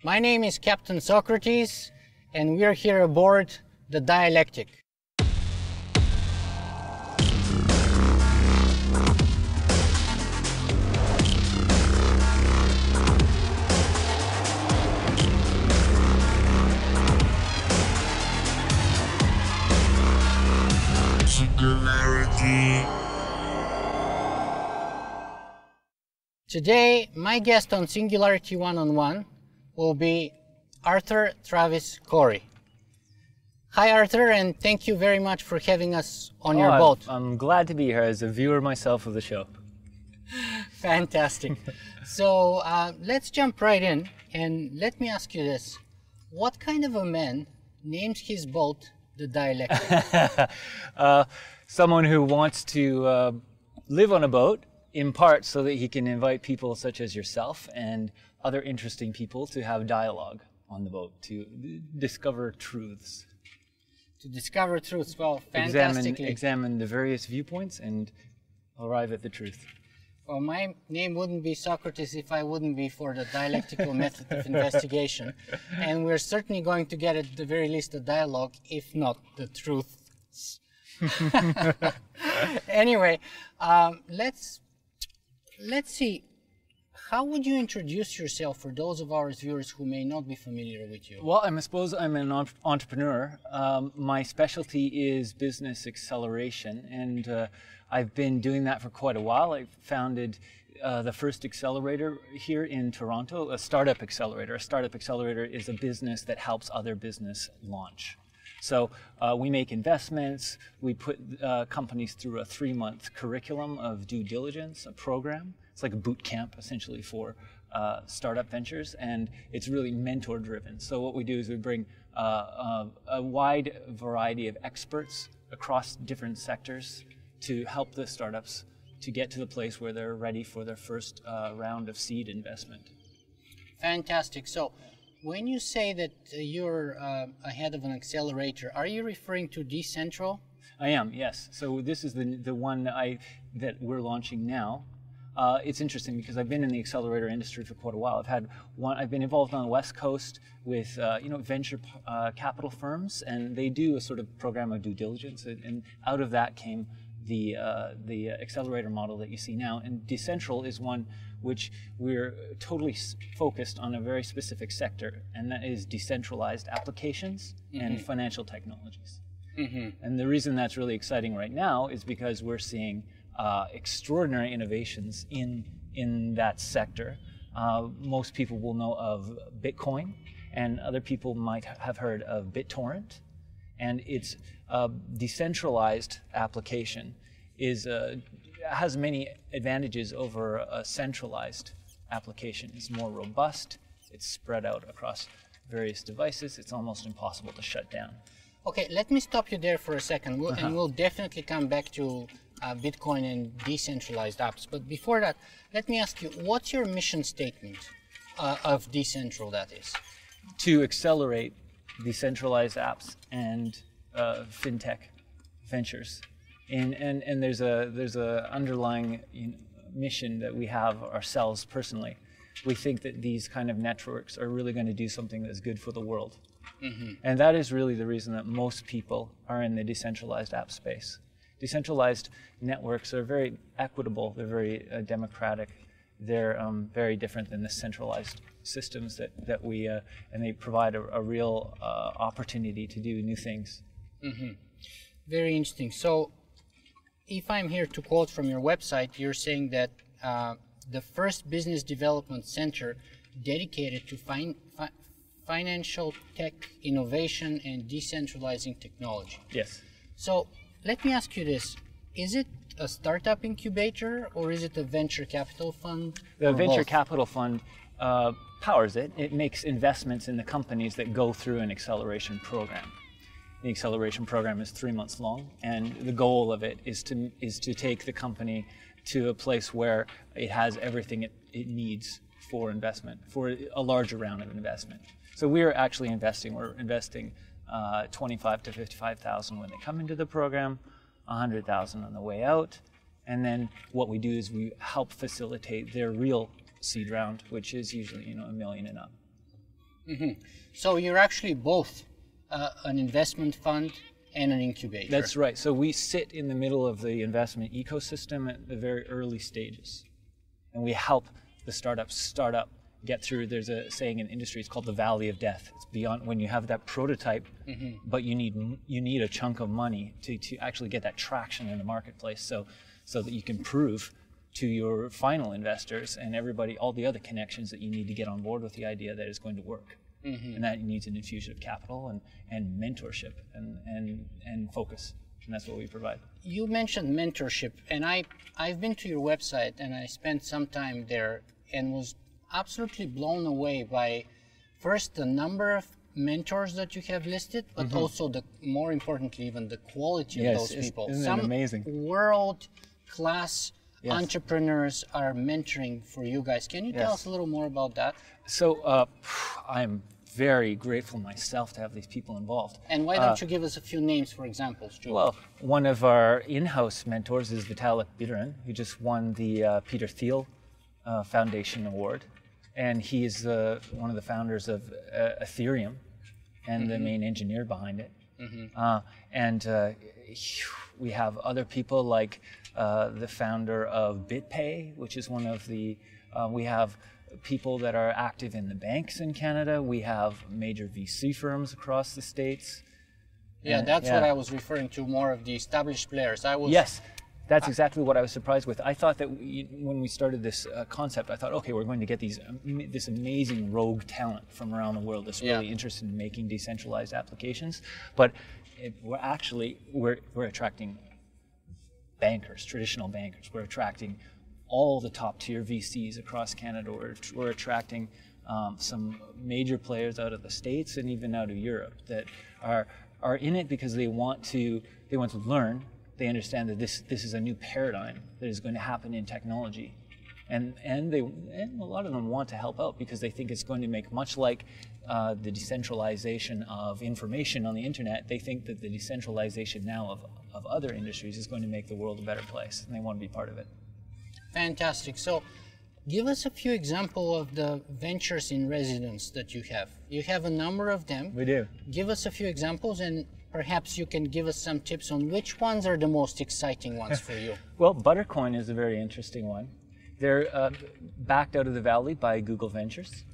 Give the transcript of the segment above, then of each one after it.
My name is Captain Socrates, and we're here aboard the Dialectic. Today, my guest on Singularity One-on-One will be Arthur Travis Corry. Hi Arthur, and thank you very much for having us on your boat. I'm glad to be here as a viewer myself of the show. Fantastic. So let's jump right in, and let me ask you this. What kind of a man names his boat the Dialectic? Someone who wants to live on a boat, in part so that he can invite people such as yourself and other interesting people to have dialogue on the boat, to discover truths. To discover truths, well, fantastically. Examine the various viewpoints and arrive at the truth. Well, my name wouldn't be Socrates if I wouldn't be for the dialectical method of investigation. And we're certainly going to get at the very least a dialogue, if not the truths. Anyway, let's see. How would you introduce yourself for those of our viewers who may not be familiar with you? Well, I suppose I'm an entrepreneur. My specialty is business acceleration, and I've been doing that for quite a while. I founded the first accelerator here in Toronto, a startup accelerator. A startup accelerator is a business that helps other business launch. So we make investments, we put companies through a 3-month curriculum of due diligence, a program. It's like a boot camp, essentially, for startup ventures, and it's really mentor-driven. So what we do is we bring a wide variety of experts across different sectors to help the startups to get to the place where they're ready for their first round of seed investment. Fantastic. So when you say that you're ahead of an accelerator, are you referring to Decentral? I am, yes. So this is the one that we're launching now. It's interesting because I've been in the accelerator industry for quite a while. I've been involved on the West Coast with venture capital firms, and they do a sort of program of due diligence, and out of that came the accelerator model that you see now. And Decentral is one which we're totally focused on a very specific sector, and that is decentralized applications and financial technologies. And the reason that's really exciting right now is because we're seeing extraordinary innovations in that sector. Most people will know of Bitcoin, and other people might have heard of BitTorrent. And its decentralized application has many advantages over a centralized application. It's more robust, it's spread out across various devices, it's almost impossible to shut down. Okay, let me stop you there for a second, and we'll definitely come back to Bitcoin and decentralized apps. But before that, let me ask you, what's your mission statement of Decentral, that is? To accelerate decentralized apps and fintech ventures. And there's a underlying mission that we have ourselves personally. We think that these kind of networks are really going to do something that's good for the world. And that is really the reason that most people are in the decentralized app space. Decentralized networks are very equitable, they're very democratic, they're very different than the centralized systems that we, and they provide a real opportunity to do new things. Very interesting. So, if I'm here to quote from your website, you're saying that the first business development center dedicated to financial tech innovation and decentralizing technology. Yes. So let me ask you this. Is it a startup incubator or is it a venture capital fund? The venture capital fund powers it. It makes investments in the companies that go through an acceleration program. The acceleration program is 3 months long, and the goal of it is to take the company to a place where it has everything it needs for investment, for a larger round of investment. So we're actually investing. We're investing $25,000 to $55,000 when they come into the program, $100,000 on the way out, and then what we do is we help facilitate their real seed round, which is usually $1 million and up. So you're actually both an investment fund and an incubator. That's right. So we sit in the middle of the investment ecosystem at the very early stages. And we help the startups start up, get through. There's a saying in industry, it's called the valley of death. It's beyond when you have that prototype, but you need a chunk of money to actually get that traction in the marketplace so that you can prove to your final investors and everybody, all the other connections that you need to get on board with the idea that it's going to work. And that needs an infusion of capital and mentorship and focus. And that's what we provide. You mentioned mentorship, and I've been to your website and I spent some time there and was absolutely blown away by first the number of mentors that you have listed, but also more importantly even the quality of those people. Isn't Some it amazing? World-class entrepreneurs are mentoring for you guys. Can you tell us a little more about that? So I'm very grateful myself to have these people involved. And why don't you give us a few names for examples, Joe? Well, one of our in-house mentors is Vitalik Buterin, who just won the Peter Thiel Foundation Award. And he is one of the founders of Ethereum and the main engineer behind it. We have other people like the founder of BitPay, which is one of the, we have people that are active in the banks in Canada. We have major VC firms across the States. Yeah, that's what I was referring to, more of the established players. Yes, that's exactly what I was surprised with. I thought that when we started this concept, I thought, okay, we're going to get this amazing rogue talent from around the world that's really interested in making decentralized applications. But we're attracting bankers, traditional bankers. We're attracting all the top tier VCs across Canada. We're attracting some major players out of the States and even out of Europe that are in it because they want to learn. They understand that this is a new paradigm that is going to happen in technology, and a lot of them want to help out because they think it's going to make, much like the decentralization of information on the internet, they think that the decentralization now of other industries is going to make the world a better place, and they want to be part of it. Fantastic. So give us a few examples of the ventures in residence that you have. You have a number of them. We do. Give us a few examples, and perhaps you can give us some tips on which ones are the most exciting ones for you. Well, Buttercoin is a very interesting one. They're backed out of the Valley by Google Ventures,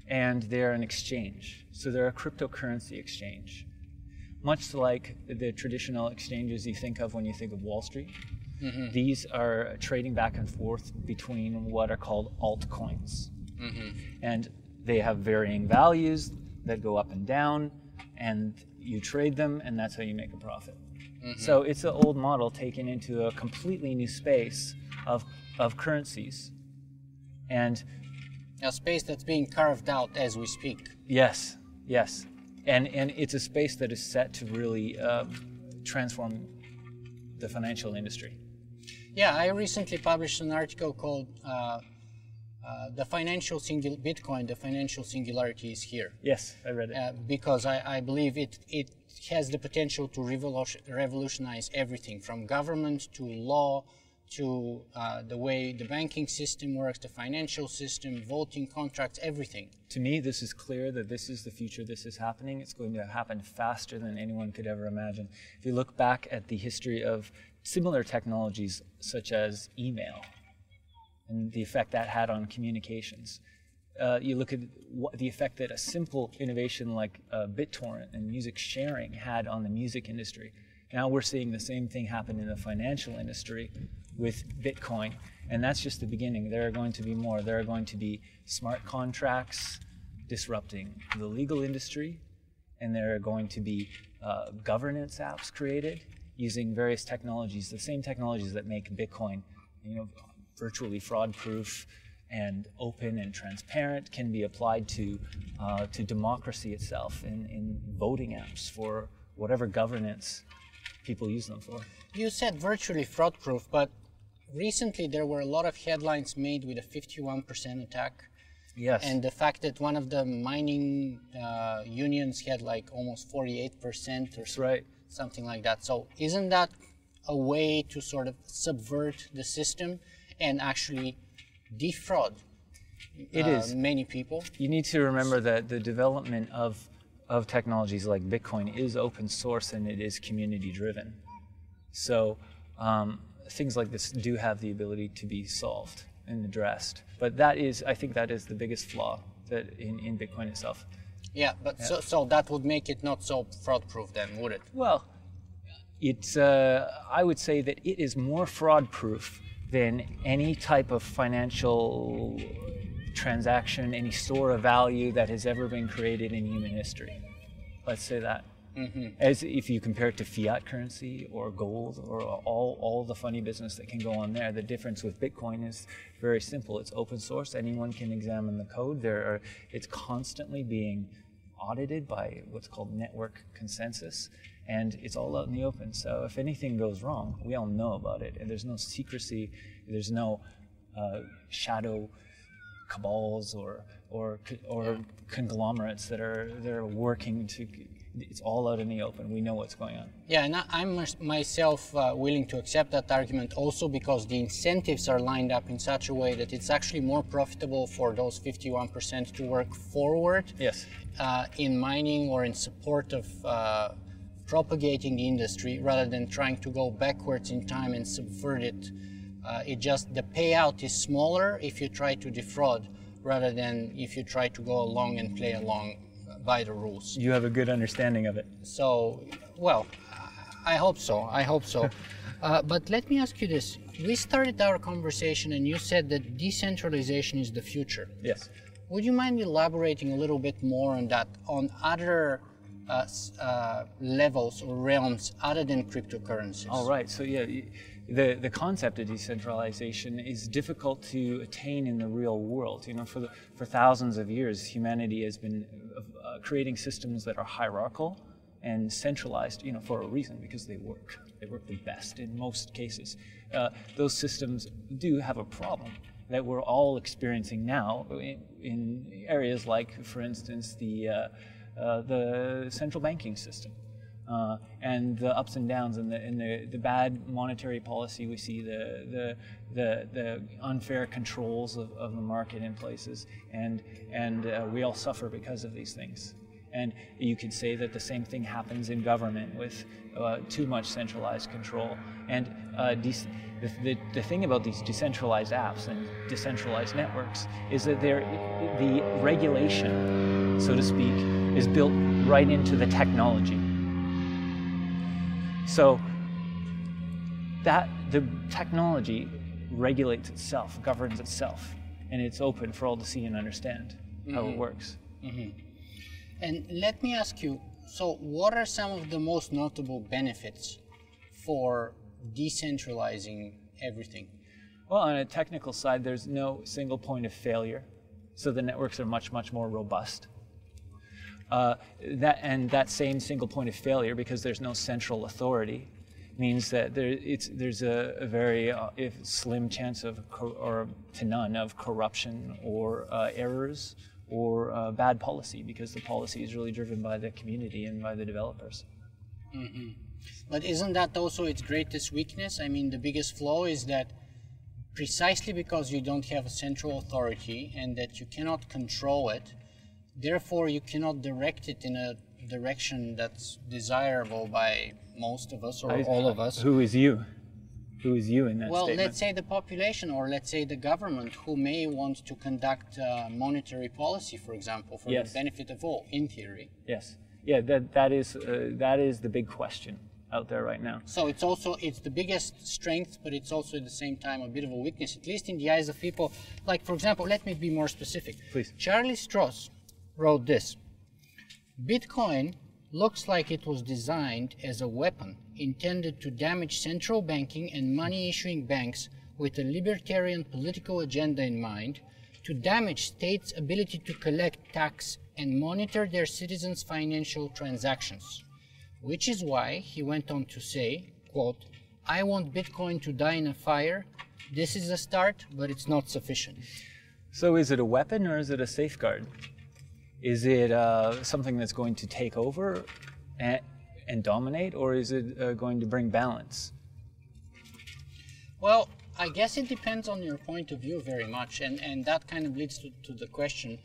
and they're an exchange. So they're a cryptocurrency exchange. Much like the traditional exchanges you think of when you think of Wall Street. These are trading back and forth between what are called altcoins. And they have varying values that go up and down, and you trade them, and that's how you make a profit. So it's an old model taken into a completely new space of currencies. And a space that's being carved out as we speak. Yes, yes. And it's a space that is set to really transform the financial industry. Yeah, I recently published an article called Bitcoin, the financial singularity is here. Yes, I read it. Because I believe it has the potential to revolutionize everything from government to law to the way the banking system works, the financial system, voting contracts, everything. To me, this is clear that this is the future. This is happening. It's going to happen faster than anyone could ever imagine. If you look back at the history of similar technologies such as email and the effect that had on communications, you look at the effect that a simple innovation like BitTorrent and music sharing had on the music industry. Now we're seeing the same thing happen in the financial industry with Bitcoin, and that's just the beginning. There are going to be more. There are going to be smart contracts disrupting the legal industry, and there are going to be governance apps created using various technologies, the same technologies that make Bitcoin, virtually fraud-proof and open and transparent, can be applied to democracy itself in voting apps for whatever governance people use them for. You said virtually fraud-proof, but recently there were a lot of headlines made with a 51% attack. Yes. And the fact that one of the mining unions had like almost 48% or something like that. So isn't that a way to sort of subvert the system and actually defraud? It is. many people. You need to remember that the development of technologies like Bitcoin is open source and it is community driven. So things like this do have the ability to be solved and addressed. But that is, I think that is the biggest flaw that in Bitcoin itself. Yeah, but so that would make it not so fraud proof then, would it? Well, it's I would say that it is more fraud proof than any type of financial transaction, any store of value that has ever been created in human history. Let's say that. As if you compare it to fiat currency or gold or all the funny business that can go on there, the difference with Bitcoin is very simple. It's open source. Anyone can examine the code. It's constantly being audited by what's called network consensus, and it's all out in the open. So if anything goes wrong, we all know about it, and there's no secrecy. There's no shadow cabals or conglomerates that are working to. It's all out in the open. We know what's going on. Yeah, and I'm myself willing to accept that argument also because the incentives are lined up in such a way that it's actually more profitable for those 51% to work forward in mining or in support of propagating the industry rather than trying to go backwards in time and subvert it. The payout is smaller if you try to defraud rather than if you try to go along and play along by the rules. You have a good understanding of it. So, well, I hope so. But let me ask you this. We started our conversation and you said that decentralization is the future. Yes. Would you mind elaborating a little bit more on that, on other levels or realms other than cryptocurrencies? All right. So, yeah, the concept of decentralization is difficult to attain in the real world. You know, for thousands of years, humanity has been creating systems that are hierarchical and centralized, you know, for a reason, because they work. They work the best in most cases. Those systems do have a problem that we're all experiencing now in areas like, for instance, the central banking system. And the ups and downs and the bad monetary policy we see, the unfair controls of the market in places, and we all suffer because of these things. And you could say that the same thing happens in government with too much centralized control. And the thing about these decentralized apps and decentralized networks is that the regulation, so to speak, is built right into the technology. So that the technology regulates itself, governs itself, and it's open for all to see and understand how it works. And let me ask you, so what are some of the most notable benefits for decentralizing everything? Well, on a technical side, there's no single point of failure, so the networks are much, much more robust. That same single point of failure, because there's no central authority, means that there's a very slim chance of, or to none, of corruption or errors or bad policy, because the policy is really driven by the community and by the developers. But isn't that also its greatest weakness? I mean, the biggest flaw is that precisely because you don't have a central authority and that you cannot control it, therefore, you cannot direct it in a direction that's desirable by most of us or all of us. Who is you? Who is you in that well, statement? let's say the population, or let's say the government, who may want to conduct monetary policy, for example, for the benefit of all, in theory. Yes. Yeah, that is the big question out there right now. So it's the biggest strength, but it's also at the same time a bit of a weakness, at least in the eyes of people. Like, for example, let me be more specific. Please. Charlie Strauss wrote this: Bitcoin looks like it was designed as a weapon intended to damage central banking and money-issuing banks with a libertarian political agenda in mind, to damage states' ability to collect tax and monitor their citizens' financial transactions. Which is why he went on to say, quote, "I want Bitcoin to die in a fire. This is a start, but it's not sufficient." So is it a weapon or is it a safeguard? Is it something that's going to take over and dominate, or is it going to bring balance? Well, I guess it depends on your point of view very much, and that kind of leads to the question,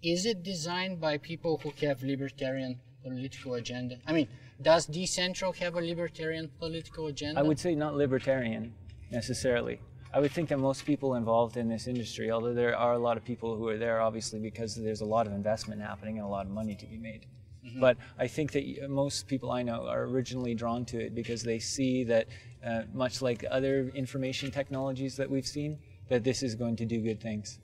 is it designed by people who have libertarian political agenda? I mean, does Decentral have a libertarian political agenda? I would say not libertarian necessarily. I would think that most people involved in this industry, although there are a lot of people who are there obviously because there's a lot of investment happening and a lot of money to be made. But I think that most people I know are originally drawn to it because they see that, much like other information technologies that we've seen, that this is going to do good things.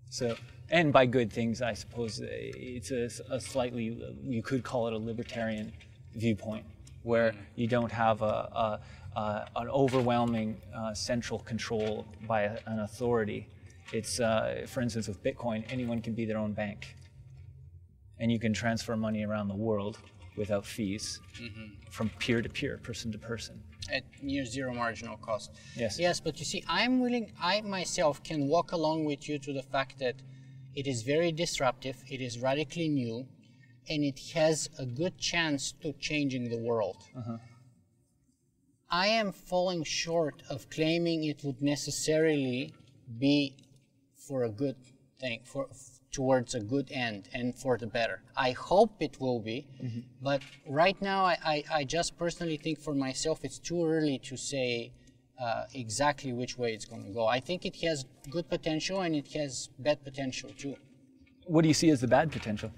So, and by good things, I suppose it's a slightly, you could call it a libertarian viewpoint, where you don't have an overwhelming central control by an authority. It's, for instance, with Bitcoin, anyone can be their own bank. And you can transfer money around the world without fees, from peer to peer, person to person. At near zero marginal cost. Yes. Yes, but you see, I myself can walk along with you to the fact that it is very disruptive, it is radically new, and it has a good chance to changing the world. I am falling short of claiming it would necessarily be for a good thing, towards a good end and for the better. I hope it will be, but right now I just personally think for myself it's too early to say exactly which way it's going to go. I think it has good potential and it has bad potential too. What do you see as the bad potential?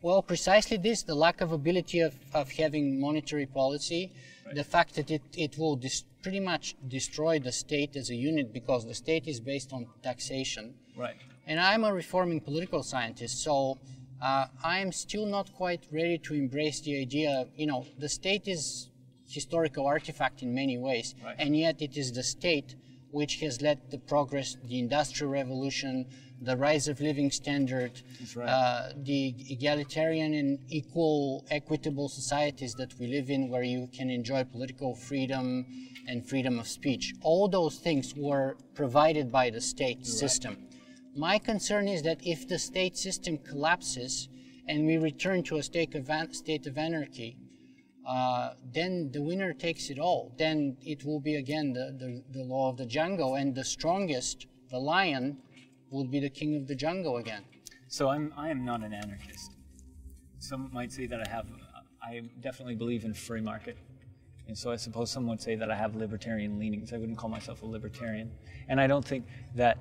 Well, precisely this, the lack of ability of having monetary policy, the fact that it will pretty much destroy the state as a unit because the state is based on taxation. Right. And I'm a reforming political scientist, so I'm still not quite ready to embrace the idea, the state is historical artifact in many ways, and yet it is the state which has led the progress, the Industrial Revolution, the rise of living standard, the egalitarian and equitable societies that we live in where you can enjoy political freedom and freedom of speech. All those things were provided by the state system. My concern is that if the state system collapses and we return to a state of anarchy, then the winner takes it all. Then it will be again the law of the jungle, and the strongest, the lion, will be the king of the jungle again. So I am not an anarchist. Some might say that I definitely believe in free market. And so I suppose some would say that I have libertarian leanings. I wouldn't call myself a libertarian. And I don't think that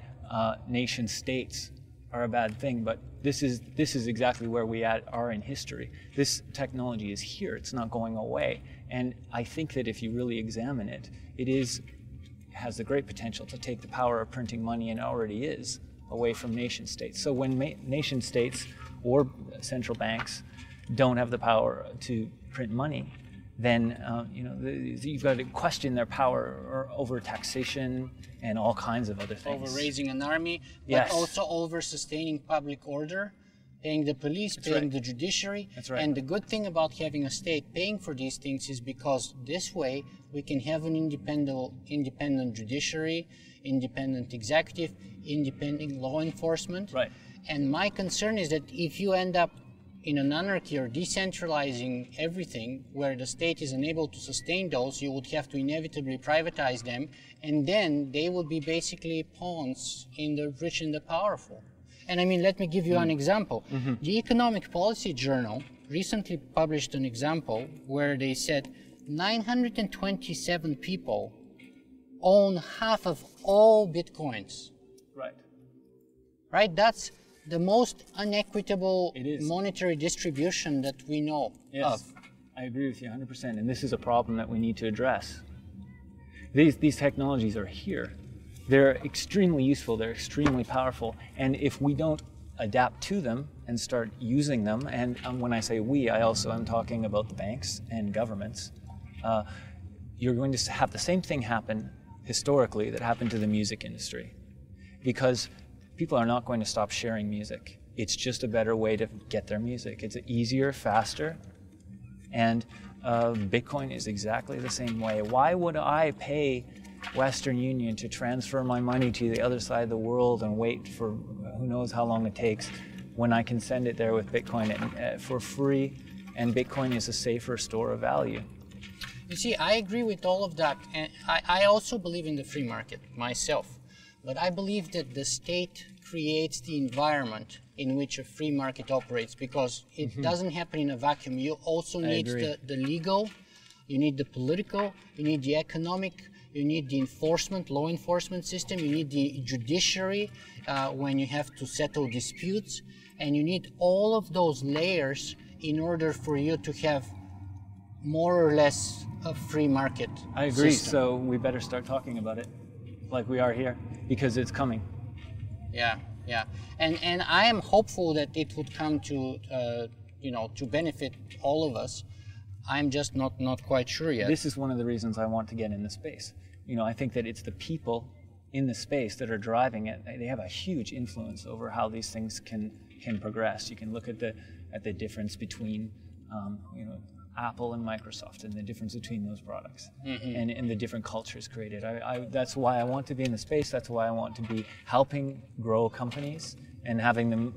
nation states are a bad thing, but this is exactly where we are in history. This technology is here, it's not going away. And I think that if you really examine it, it has the great potential to take the power of printing money, and already is, away from nation states. So when nation states or central banks don't have the power to print money, then you've got to question their power over taxation and all kinds of other things. Over raising an army, but also over sustaining public order, paying the police, paying the judiciary. That's right. And the good thing about having a state paying for these things is because this way we can have an independent judiciary, independent executive, independent law enforcement. Right. And my concern is that if you end up in an anarchy or decentralizing everything where the state is unable to sustain those, you would have to inevitably privatize them, and then they would be basically pawns in the rich and the powerful. And I mean, let me give you an example. The Economic Policy Journal recently published an example where they said 927 people own half of all Bitcoins. Right? That's the most unequitable monetary distribution that we know of. I agree with you 100%, and this is a problem that we need to address. These technologies are here. They're extremely useful, they're extremely powerful, and if we don't adapt to them and start using them, and when I say we, I also am talking about the banks and governments, you're going to have the same thing happen historically that happened to the music industry. Because people are not going to stop sharing music. It's just a better way to get their music. It's easier, faster, and Bitcoin is exactly the same way. Why would I pay Western Union to transfer my money to the other side of the world and wait for who knows how long it takes when I can send it there with Bitcoin for free, and Bitcoin is a safer store of value? You see, I agree with all of that, and I also believe in the free market myself, but I believe that the state creates the environment in which a free market operates, because it doesn't happen in a vacuum. You also need the legal, you need the political, you need the economic, you need the law enforcement system, you need the judiciary when you have to settle disputes, and you need all of those layers in order for you to have more or less a free market I agree, system. so we better start talking about it like we are here, because it's coming. Yeah, yeah, and I am hopeful that it would come to, to benefit all of us. I'm just not quite sure yet. This is one of the reasons I want to get in the space. I think that it's the people in the space that are driving it. They have a huge influence over how these things can progress. You can look at the difference between, Apple and Microsoft, and the difference between those products, and the different cultures created. That's why I want to be in the space. That's why I want to be helping grow companies and having them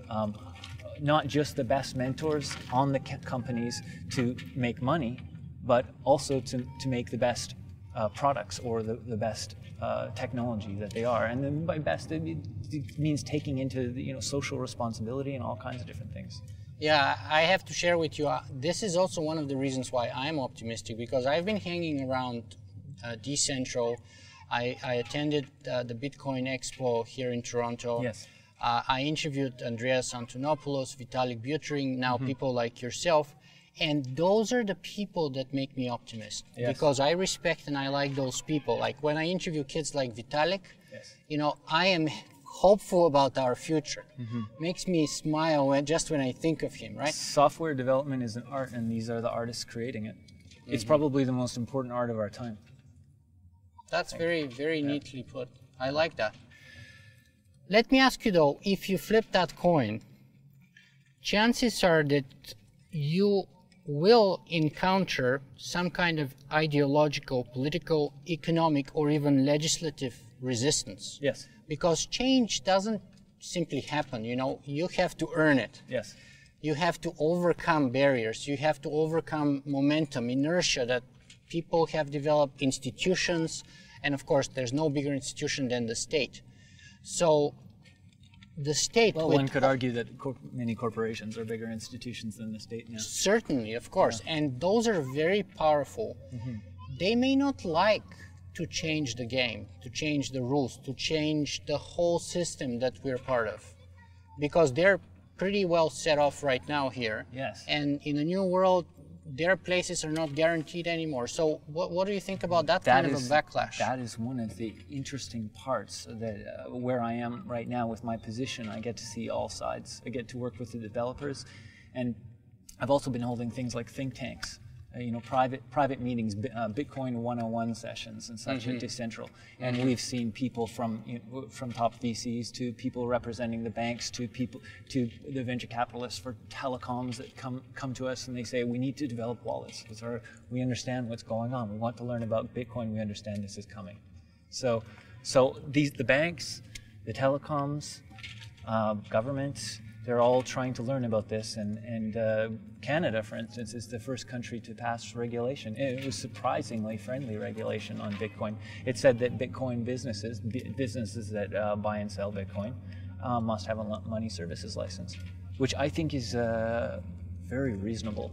not just the best mentors on the companies to make money, but also to make the best products or the best technology that they are. And then by best, it means taking into social responsibility and all kinds of different things. Yeah, I have to share with you, this is also one of the reasons why I'm optimistic, because I've been hanging around Decentral. I attended the Bitcoin Expo here in Toronto. Yes. I interviewed Andreas Antonopoulos, Vitalik Buterin, now people like yourself, and those are the people that make me optimist, because I respect and I like those people. Like when I interview kids like Vitalik, I am hopeful about our future. Makes me smile just when I think of him, right? Software development is an art, and these are the artists creating it. It's probably the most important art of our time. That's very, very neatly put. I like that. Let me ask you though, if you flip that coin, chances are that you will encounter some kind of ideological, political, economic, or even legislative resistance. Yes. Because change doesn't simply happen, you have to earn it. Yes. You have to overcome barriers, you have to overcome momentum, inertia that people have developed, institutions, and of course there's no bigger institution than the state. So the state... Well, one could argue that many corporations are bigger institutions than the state now. Certainly, of course, and those are very powerful. They may not like to change the game, to change the rules, to change the whole system that we're part of, because they're pretty well set off right now here. Yes. And in a new world, their places are not guaranteed anymore. So what do you think about that kind of a backlash? That is one of the interesting parts that where I am right now with my position. I get to see all sides. I get to work with the developers, and I've also been holding things like think tanks. Private meetings, Bitcoin 101 sessions and such at Decentral. And we've seen people from top VCs to people representing the banks to the venture capitalists for telecoms that come to us, and they say, we need to develop wallets because we understand what's going on. We want to learn about Bitcoin. We understand this is coming. So the banks, the telecoms, governments, they're all trying to learn about this, and Canada, for instance, is the first country to pass regulation. It was surprisingly friendly regulation on Bitcoin. It said that Bitcoin businesses that buy and sell Bitcoin must have a money services license, which I think is very reasonable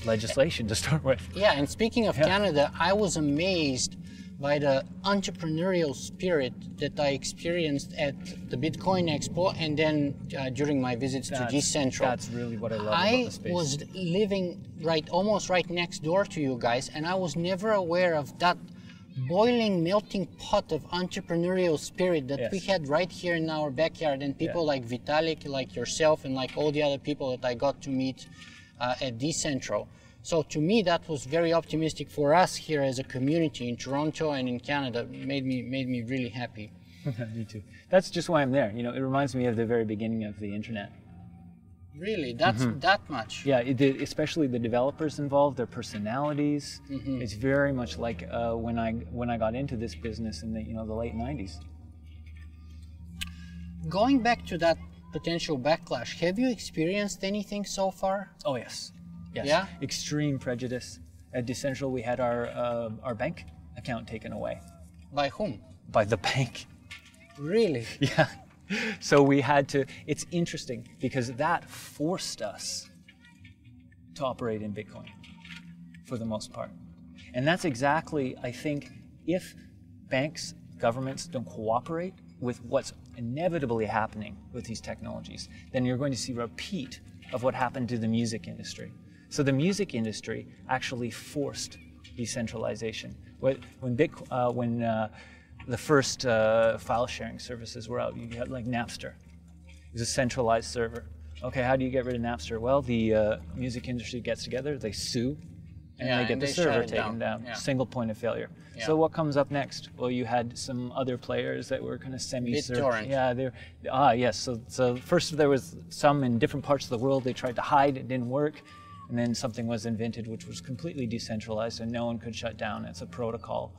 legislation to start with. Yeah, and speaking of Canada, I was amazed by the entrepreneurial spirit that I experienced at the Bitcoin Expo and then during my visits to Decentral. That's really what I love about the space. I was living almost right next door to you guys, and I was never aware of that boiling, melting pot of entrepreneurial spirit that we had right here in our backyard, and people like Vitalik, like yourself, and like all the other people that I got to meet at Decentral. So to me, that was very optimistic for us here as a community in Toronto and in Canada. Made me really happy. Me too. That's just why I'm there. It reminds me of the very beginning of the internet. Really, that's that much. Yeah, especially the developers involved, their personalities. It's very much like when I got into this business in the late '90s. Going back to that potential backlash, have you experienced anything so far? Oh yes. Yes. Yeah? Extreme prejudice. At Decentral, we had our bank account taken away. By whom? By the bank. Really? Yeah. So we had to, it's interesting because that forced us to operate in Bitcoin for the most part. And that's exactly, I think, if banks, governments don't cooperate with what's inevitably happening with these technologies, then you're going to see a repeat of what happened to the music industry. So the music industry actually forced decentralization. When the first file sharing services were out, you had like Napster. It was a centralized server. Okay, how do you get rid of Napster? Well, the music industry gets together, they sue, and they get the server taken down. Yeah. Single point of failure. Yeah. So what comes up next? Well, you had some other players that were kind of BitTorrent. Yeah, yes. So first there was some in different parts of the world. They tried to hide, it didn't work. And then something was invented which was completely decentralized and no one could shut down. It's a protocol,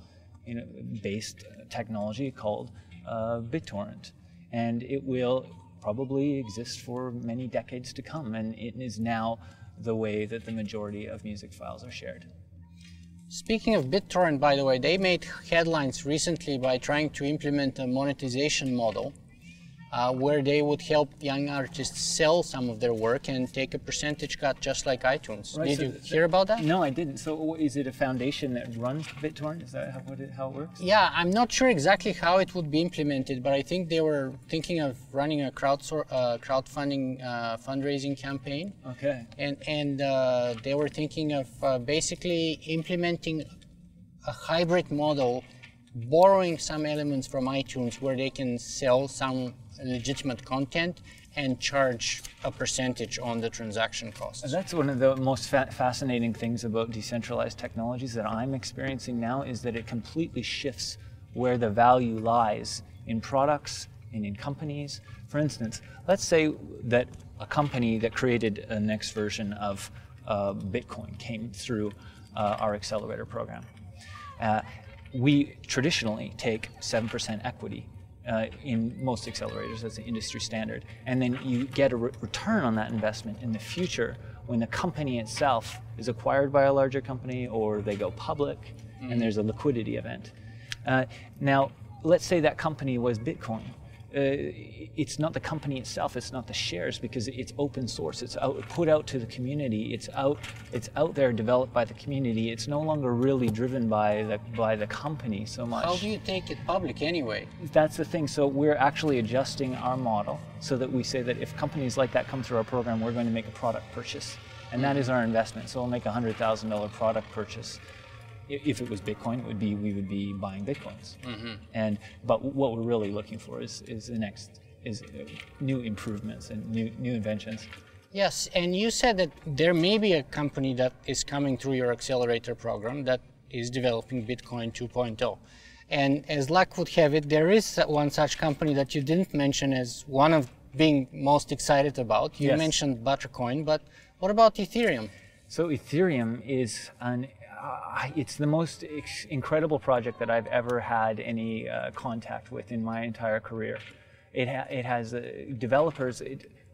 based technology called BitTorrent. And it will probably exist for many decades to come. And it is now the way that the majority of music files are shared. Speaking of BitTorrent, by the way, they made headlines recently by trying to implement a monetization model where they would help young artists sell some of their work and take a percentage cut just like iTunes. Right, Did you hear about that? No, I didn't. So is it a foundation that runs BitTorrent? Is that how it works? Yeah, I'm not sure exactly how it would be implemented, but I think they were thinking of running a crowdfunding fundraising campaign. Okay. And they were thinking of basically implementing a hybrid model, borrowing some elements from iTunes where they can sell some legitimate content and charge a percentage on the transaction costs. That's one of the most fascinating things about decentralized technologies that I'm experiencing now is that it completely shifts where the value lies in products and in companies. For instance, let's say that a company that created a next version of Bitcoin came through our accelerator program. We traditionally take 7% equity in most accelerators. That's the industry standard. And then you get a return on that investment in the future when the company itself is acquired by a larger company or they go public and there's a liquidity event. Now, let's say that company was Bitcoin. It's not the company itself, it's not the shares because it's open source. It's put out to the community. It's out there developed by the community. It's no longer really driven by the company so much. How do you take it public anyway? That's the thing. So we're actually adjusting our model so that we say that if companies like that come through our program, we're going to make a product purchase. And that is our investment. So we'll make a $100,000 product purchase. If it was Bitcoin, we would be buying Bitcoins. But what we're really looking for is new improvements and new inventions. Yes, and you said that there may be a company that is coming through your accelerator program that is developing Bitcoin 2.0. And as luck would have it, there is one such company that you didn't mention as one of being most excited about. You mentioned Buttercoin, but what about Ethereum? So Ethereum is it's the most incredible project that I've ever had any contact with in my entire career. It has developers.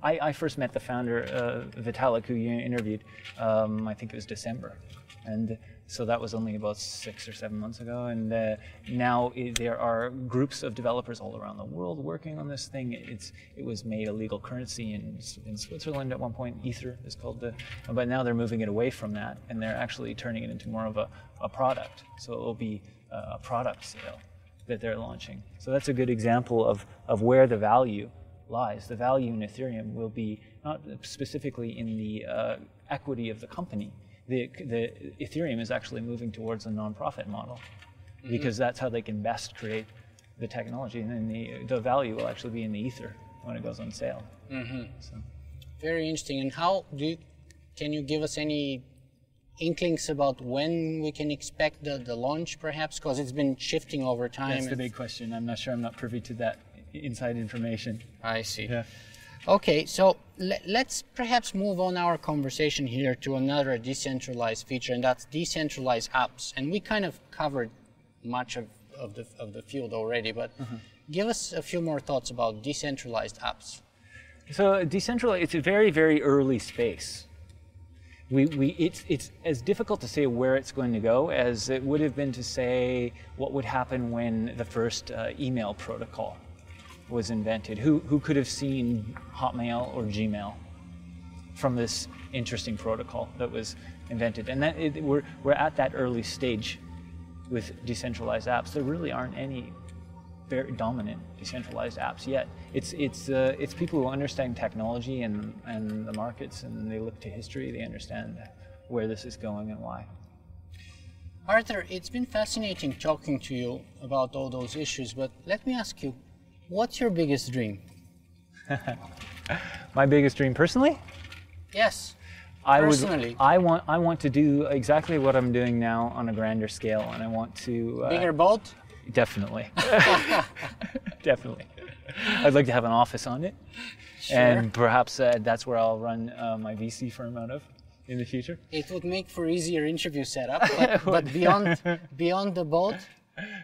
I first met the founder, Vitalik, who you interviewed, I think it was December. And so that was only about 6 or 7 months ago. And now there are groups of developers all around the world working on this thing. It was made a legal currency in Switzerland at one point. Ether is called but now they're moving it away from that. And they're actually turning it into more of a product. So it will be a product sale that they're launching. So that's a good example of where the value lies. The value in Ethereum will be not specifically in the equity of the company. The Ethereum is actually moving towards a non-profit model because that's how they can best create the technology, and then the value will actually be in the Ether when it goes on sale. So. Very interesting. And can you give us any inklings about when we can expect the launch, perhaps? Because it's been shifting over time. That's the big question. I'm not sure. I'm not privy to that inside information. I see. Yeah. Okay, so let's perhaps move on our conversation here to another decentralized feature, and that's decentralized apps. And we kind of covered much of the field already, but give us a few more thoughts about decentralized apps. So decentralized, it's a very, very early space. it's as difficult to say where it's going to go as it would have been to say what would happen when the first email protocol was invented. Who could have seen Hotmail or Gmail from this interesting protocol that was invented? And we're at that early stage with decentralized apps. There really aren't any very dominant decentralized apps yet. It's people who understand technology and the markets, and they look to history. They understand where this is going and why. Arthur, it's been fascinating talking to you about all those issues, but let me ask you, what's your biggest dream? My biggest dream personally? Yes. Personally. I want to do exactly what I'm doing now on a grander scale, and I want to bigger boat? Definitely. Definitely. I'd like to have an office on it. Sure. And perhaps that's where I'll run my VC firm out of in the future. It would make for easier interview setup, but beyond the boat?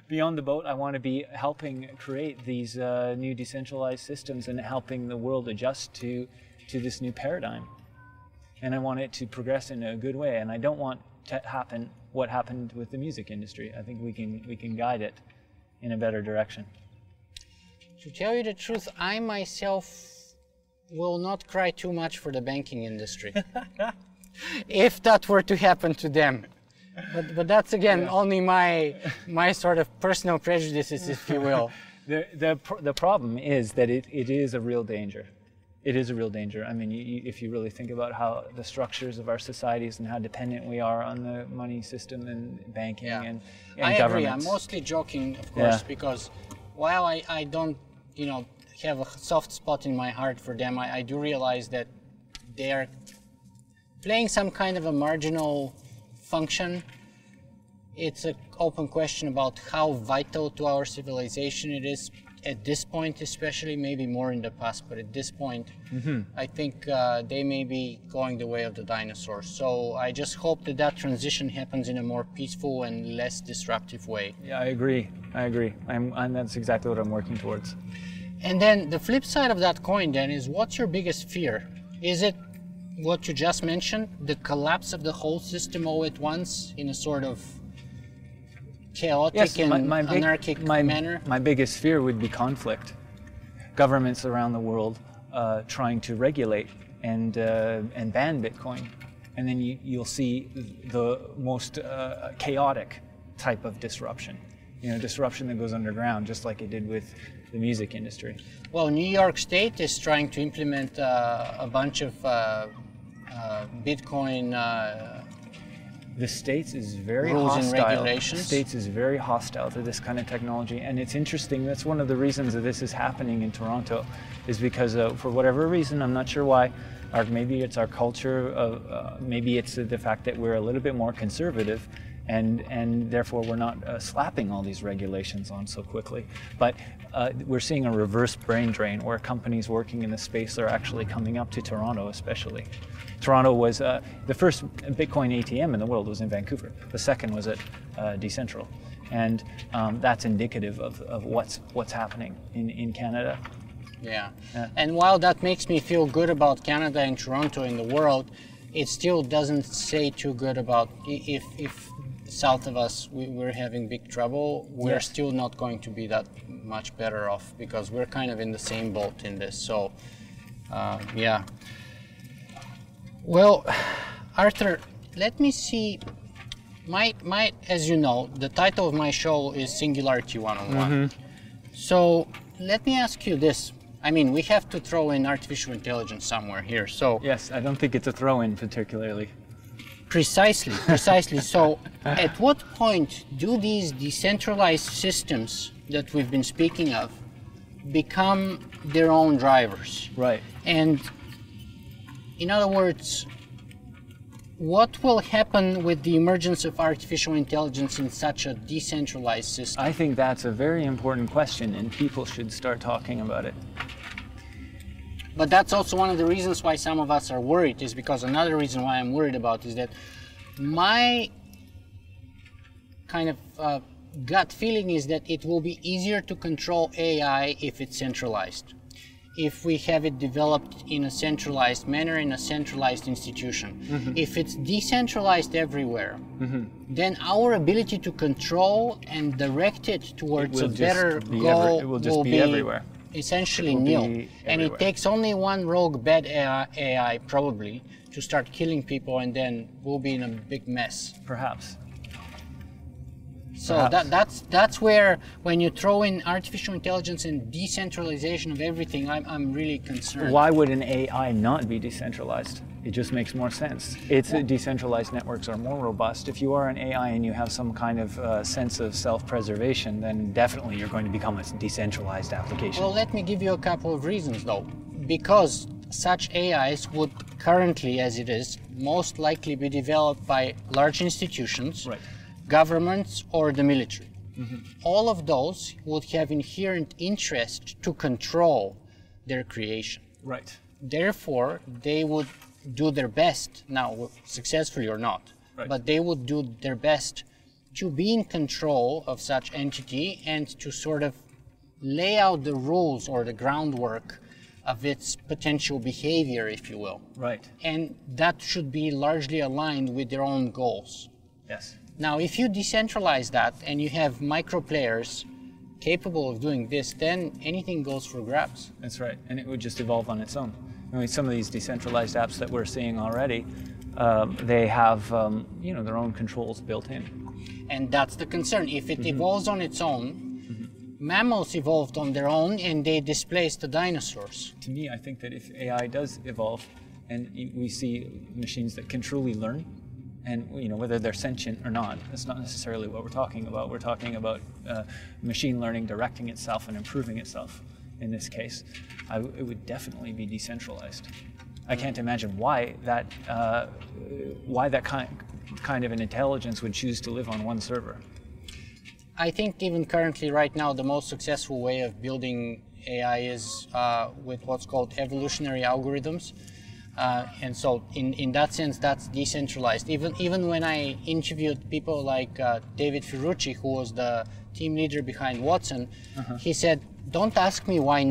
Beyond the boat, I want to be helping create these new decentralized systems and helping the world adjust to this new paradigm. And I want it to progress in a good way. And I don't want to happen what happened with the music industry. I think we can guide it in a better direction. To tell you the truth, I myself will not cry too much for the banking industry. If that were to happen to them. But that's again only my sort of personal prejudices, if you will. The problem is that it is a real danger. It is a real danger. I mean, if you really think about how the structures of our societies and how dependent we are on the money system and banking and I governments. agree. I'm mostly joking, of course, because while I don't, have a soft spot in my heart for them, I do realize that they are playing some kind of a marginal function. It's an open question about how vital to our civilization it is at this point, especially, maybe more in the past, but at this point, I think they may be going the way of the dinosaurs. So I just hope that transition happens in a more peaceful and less disruptive way. Yeah, I agree. And that's exactly what I'm working towards. And then the flip side of that coin then is, what's your biggest fear? Is it what you just mentioned, the collapse of the whole system all at once in a sort of chaotic and anarchic manner? My biggest fear would be conflict. Governments around the world trying to regulate and ban Bitcoin, and then you'll see the most chaotic type of disruption. Disruption that goes underground, just like it did with the music industry. Well, New York State is trying to implement a bunch of Bitcoin. The States is very rules hostile. And regulations. The States is very hostile to this kind of technology, and it's interesting. That's one of the reasons that this is happening in Toronto, is because for whatever reason, I'm not sure why, or maybe it's our culture, maybe it's the fact that we're a little bit more conservative, and therefore we're not slapping all these regulations on so quickly. But we're seeing a reverse brain drain where companies working in the space are actually coming up to Toronto, especially. Toronto was the first Bitcoin ATM in the world was in Vancouver. The second was at Decentral, and that's indicative of what's happening in Canada. Yeah, and while that makes me feel good about Canada and Toronto in the world, it still doesn't say too good about if south of us we're having big trouble. We're still not going to be that much better off, because we're kind of in the same boat in this. So yeah. Well, Arthur, let me see. As you know, the title of my show is Singularity 101. So let me ask you this. I mean, we have to throw in artificial intelligence somewhere here. So yes, I don't think it's a throw-in particularly. Precisely. So at what point do these decentralized systems that we've been speaking of become their own drivers? Right. And in other words, what will happen with the emergence of artificial intelligence in such a decentralized system? I think that's a very important question, and people should start talking about it. But that's also one of the reasons why some of us are worried, is because another reason why I'm worried about is that my kind of gut feeling is that it will be easier to control AI if it's centralized. if we have it developed in a centralized manner, in a centralized institution. If it's decentralized everywhere, then our ability to control and direct it towards a better goal will be everywhere. Essentially nil. And it takes only one rogue bad AI probably to start killing people, and then we'll be in a big mess. Perhaps. So that's where, when you throw in artificial intelligence and decentralization of everything, I'm really concerned. Why would an AI not be decentralized? It just makes more sense. Decentralized networks are more robust. If you are an AI and you have some kind of sense of self-preservation, then definitely you're going to become a decentralized application. Well, let me give you a couple of reasons, though. Because such AIs would currently, as it is, most likely be developed by large institutions, governments, or the military. All of those would have inherent interest to control their creation. Therefore, they would do their best, now successfully or not, but they would do their best to be in control of such entity and to sort of lay out the rules or the groundwork of its potential behavior, if you will. And that should be largely aligned with their own goals. Now, if you decentralize that and you have micro players capable of doing this, then anything goes for grabs. That's right, and it would just evolve on its own. I mean, some of these decentralized apps that we're seeing already, they have their own controls built in. And that's the concern. If it evolves on its own, mammals evolved on their own and they displaced the dinosaurs. To me, I think that if AI does evolve and we see machines that can truly learn, and whether they're sentient or not, that's not necessarily what we're talking about. We're talking about machine learning directing itself and improving itself. In this case, it would definitely be decentralized. I can't imagine why that kind of an intelligence would choose to live on one server. I think even currently, right now, the most successful way of building AI is with what's called evolutionary algorithms. And so in that sense, that's decentralized. Even when I interviewed people like David Ferrucci, who was the team leader behind Watson, he said, don't ask me why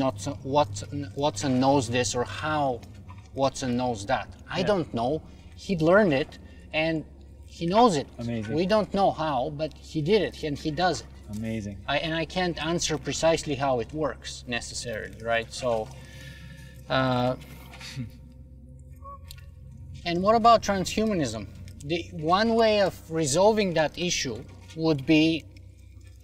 Watson knows this or how Watson knows that. I don't know. He learned it and he knows it. Amazing. We don't know how, but he did it and he does it. Amazing. And I can't answer precisely how it works necessarily, right? So, and what about transhumanism? The one way of resolving that issue would be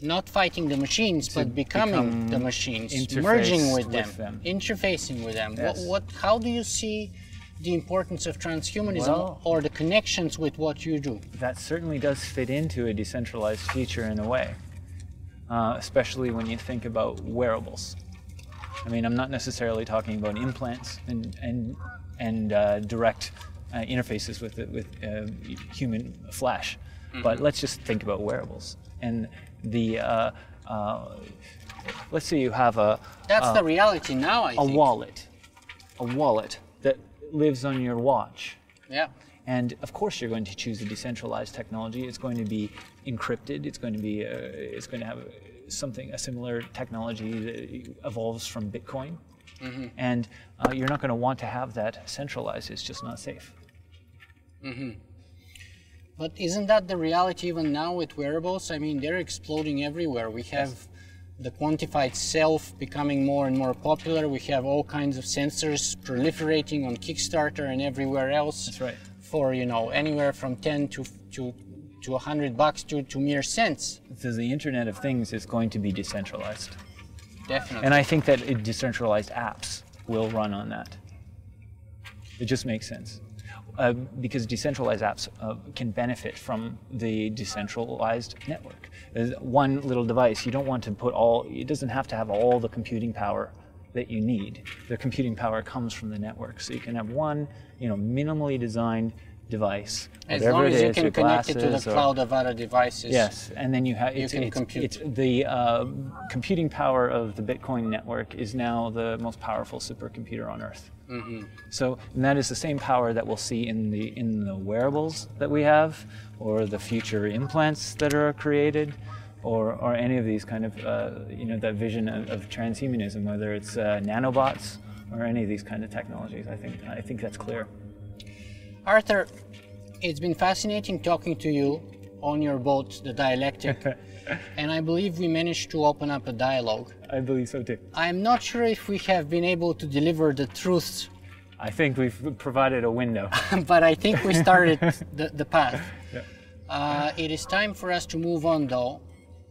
not fighting the machines, but becoming the machines, merging with them, interfacing with them. Yes. How do you see the importance of transhumanism or the connections with what you do? That certainly does fit into a decentralized future in a way, especially when you think about wearables. I mean, I'm not necessarily talking about implants and direct interfaces with human flesh, but let's just think about wearables. And let's say you have that's the reality now, I think. A wallet that lives on your watch. Yeah. And of course you're going to choose a decentralized technology. It's going to be encrypted. It's going to have a similar technology that evolves from Bitcoin. And you're not going to want to have that centralized. It's just not safe. But isn't that the reality even now with wearables? I mean, they're exploding everywhere. We have the quantified self becoming more and more popular. We have all kinds of sensors proliferating on Kickstarter and everywhere else. That's right. For, anywhere from 10 to $100 to mere cents. So the Internet of Things is going to be decentralized. Definitely. And I think that decentralized apps will run on that. It just makes sense. Because decentralized apps can benefit from the decentralized network. There's one little device, you don't want to put it doesn't have to have all the computing power that you need. The computing power comes from the network. So you can have one, minimally designed device. As long as you can connect it to the cloud of other devices. Yes, and then you can compute. The computing power of the Bitcoin network is now the most powerful supercomputer on Earth. So and that is the same power that we'll see in the wearables that we have, or the future implants that are created, or any of these kind of that vision of transhumanism, whether it's nanobots or any of these kind of technologies. I think that's clear. Arthur, it's been fascinating talking to you on your boat, the Dialectic, and I believe we managed to open up a dialogue. I believe so too. I'm not sure if we have been able to deliver the truths. I think we've provided a window. But I think we started the path. Yeah. It is time for us to move on though.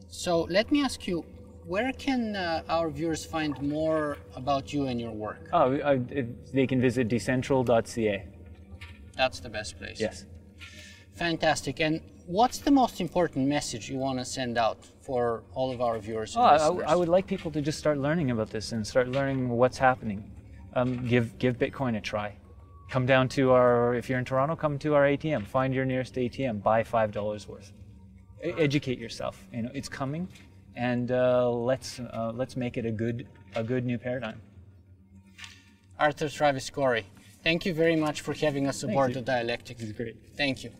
So let me ask you, where can our viewers find more about you and your work? Oh, they can visit decentral.ca. That's the best place. Yes. Fantastic. And what's the most important message you want to send out for all of our viewers and listeners? I would like people to just start learning about this and start learning what's happening. Give Bitcoin a try. Come down to if you're in Toronto, come to our ATM. Find your nearest ATM. Buy $5 worth. Educate yourself. You know, it's coming, and let's make it a good new paradigm. Arthur Travis Corry, thank you very much for having us aboard the Dialectic. This is great. Thank you.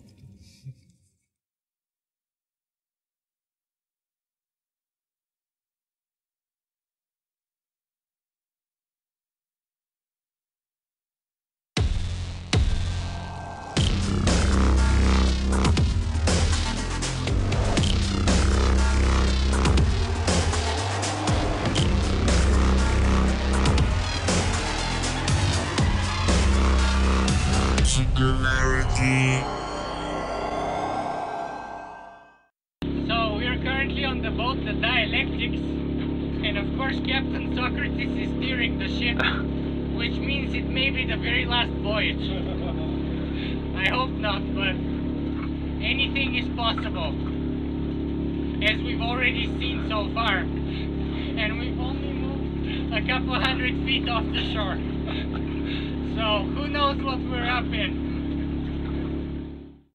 So we are currently on the boat, the Dialectics, and of course Captain Socrates is steering the ship, which means it may be the very last voyage. I hope not, but anything is possible, as we've already seen so far, and we've only moved a couple 100 feet off the shore. So who knows what we're up in.